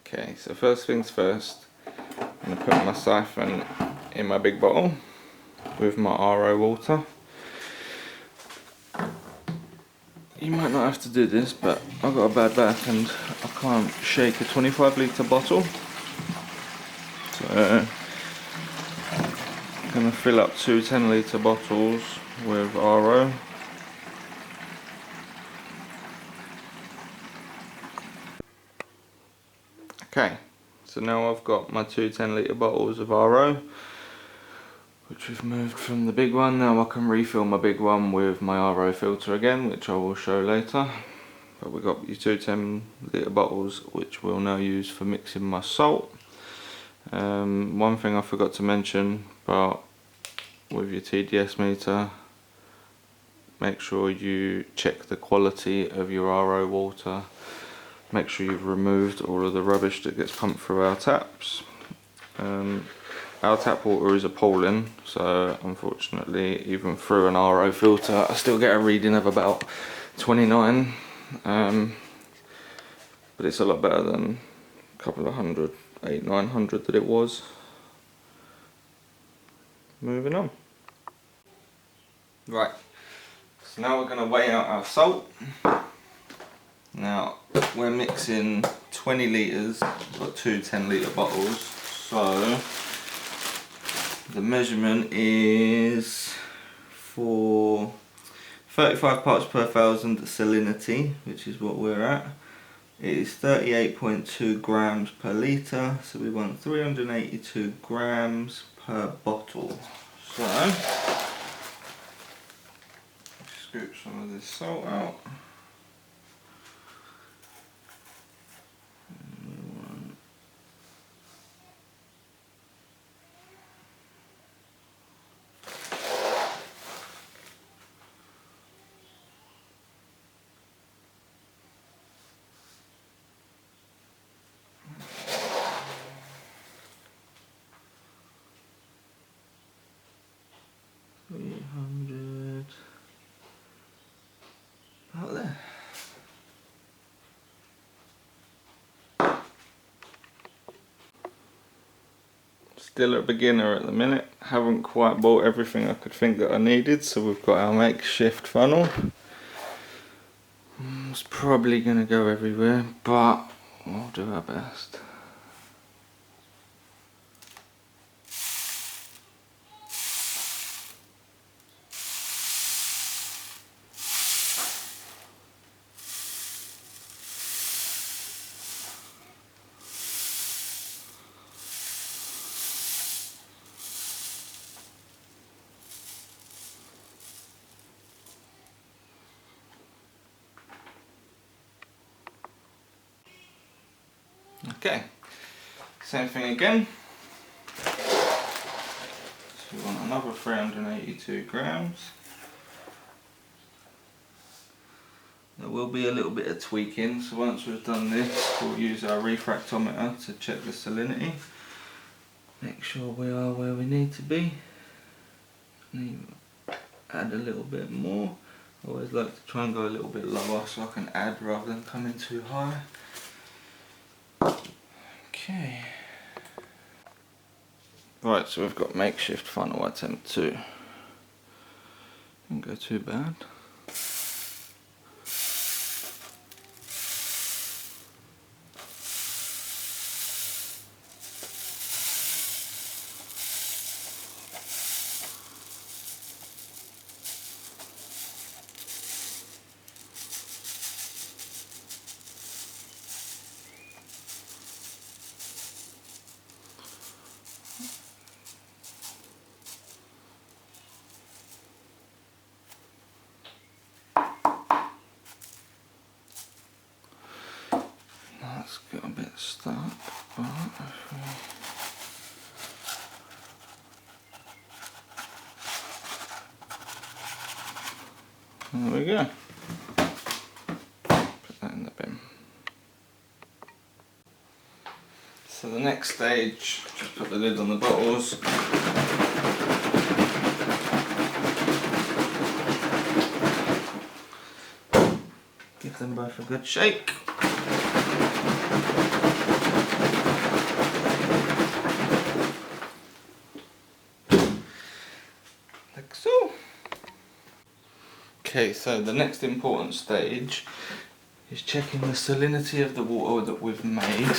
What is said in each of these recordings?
Okay, so first things first, I'm going to put my siphon in my big bottle with my RO water. You might not have to do this, but I've got a bad back and I can't shake a 25-litre bottle. So I'm going to fill up two 10-litre bottles with RO. Okay, so now I've got my two 10-litre bottles of RO, which we've moved from the big one. Now I can refill my big one with my RO filter again, which I will show later. But we've got your two 10-litre bottles, which we'll now use for mixing my salt. One thing I forgot to mention, but with your TDS meter, make sure you check the quality of your RO water. Make sure you've removed all of the rubbish that gets pumped through our taps. Our tap water is appalling, so unfortunately even through an RO filter I still get a reading of about 29, but it's a lot better than a couple of hundred, 800-900 that it was. Moving on. Right, so now we're going to weigh out our salt. Now we're mixing 20 litres, we've got two 10-litre bottles, so the measurement is for 35 parts per thousand salinity, which is what we're at. It is 38.2 grams per litre, so we want 382 grams per bottle. So, scoop some of this salt out. Out there. Still a beginner at the minute, haven't quite bought everything I could think that I needed, so we've got our makeshift funnel. It's probably going to go everywhere, but we'll do our best. Okay, same thing again. So we want another 382 grams. There will be a little bit of tweaking, so once we've done this, we'll use our refractometer to check the salinity. Make sure we are where we need to be. Add a little bit more. I always like to try and go a little bit lower so I can add rather than come in too high. Okay. Right, so we've got makeshift funnel attempt 2. Didn't go too bad. That's got a bit stuck, but if we... There we go. Put that in the bin. So the next stage, just put the lid on the bottles. Give them both a good shake. Okay, so the next important stage is checking the salinity of the water that we've made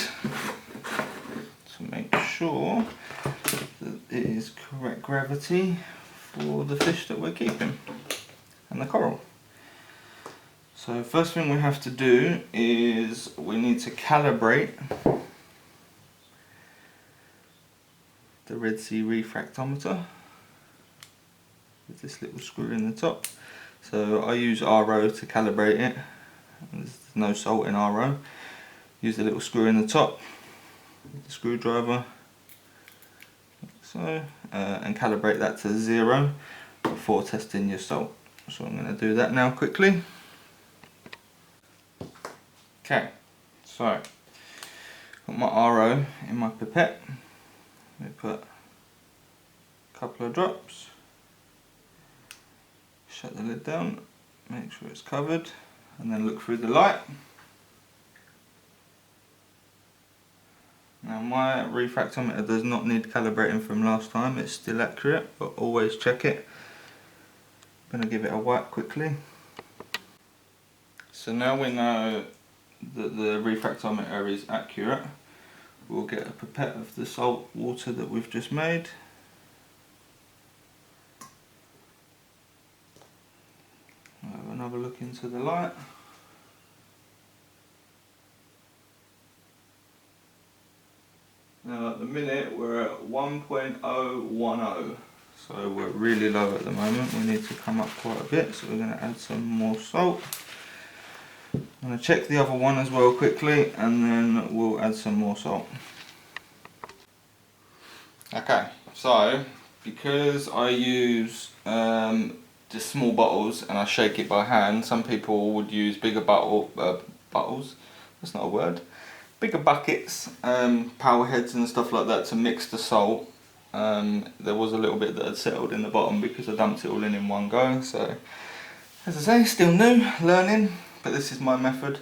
to make sure that it is correct gravity for the fish that we're keeping and the coral. So first thing we have to do is we need to calibrate the Red Sea refractometer with this little screw in the top. So I use RO to calibrate it. There's no salt in RO. Use the little screw in the top with the screwdriver, like so, and calibrate that to 0 before testing your salt. So I'm going to do that now quickly. Okay, so got my RO in my pipette. We put a couple of drops. Shut the lid down, make sure it's covered, and then look through the light. Now my refractometer does not need calibrating from last time, it's still accurate, but always check it. I'm going to give it a wipe quickly. So now we know that the refractometer is accurate, we'll get a pipette of the salt water that we've just made. Have another look into the light. Now at the minute we're at 1.010, so we're really low at the moment. We need to come up quite a bit, so we're going to add some more salt. I'm going to check the other one as well quickly, and then we'll add some more salt. Okay, so because I use the small bottles and I shake it by hand, some people would use bigger bottles, that's not a word, bigger buckets, power heads and stuff like that to mix the salt. There was a little bit that had settled in the bottom because I dumped it all in one go, so as I say, still new, learning, but this is my method.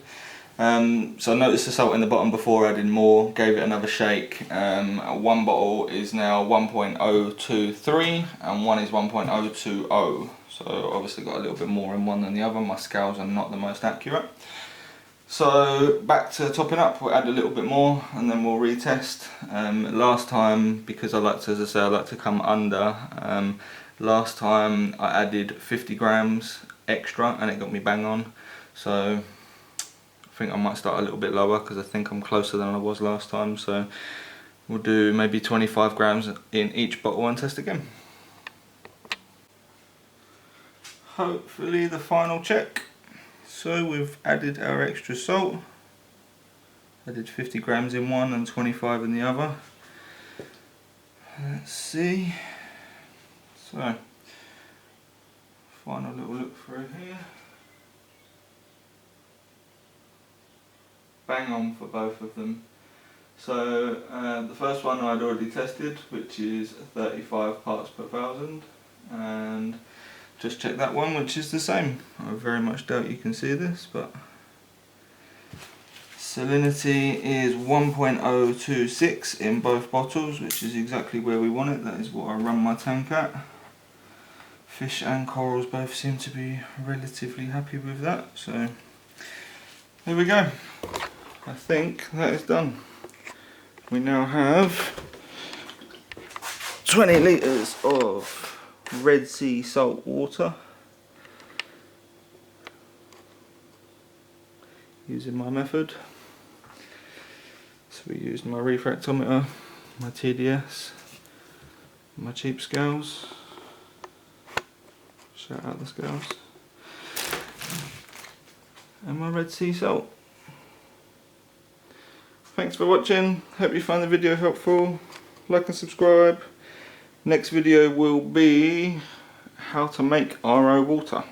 So I noticed the salt in the bottom before adding more, gave it another shake. One bottle is now 1.023 and one is 1.020, so obviously got a little bit more in one than the other. My scales are not the most accurate. So back to topping up, we'll add a little bit more and then we'll retest. Last time, because I like to, as I say, I like to come under, last time I added 50 grams extra and it got me bang on. So I think I might start a little bit lower because I think I'm closer than I was last time, so we'll do maybe 25 grams in each bottle and test again. Hopefully the final check. So we've added our extra salt. Added 50 grams in one and 25 in the other. Let's see. So, final little look through here. Bang on for both of them. So the first one I'd already tested, which is 35 parts per thousand, and just check that one, which is the same. I very much doubt you can see this, but salinity is 1.026 in both bottles, which is exactly where we want it. That is what I run my tank at. Fish and corals both seem to be relatively happy with that, so there we go. I think that is done. We now have 20 litres of Red Sea salt water. Using my method. So we used my refractometer, my TDS, my cheap scales. Shout out the scales. And my Red Sea salt. Thanks for watching, hope you found the video helpful. Like and subscribe. Next video will be how to make RO water.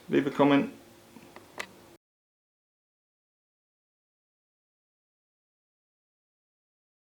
Leave a comment.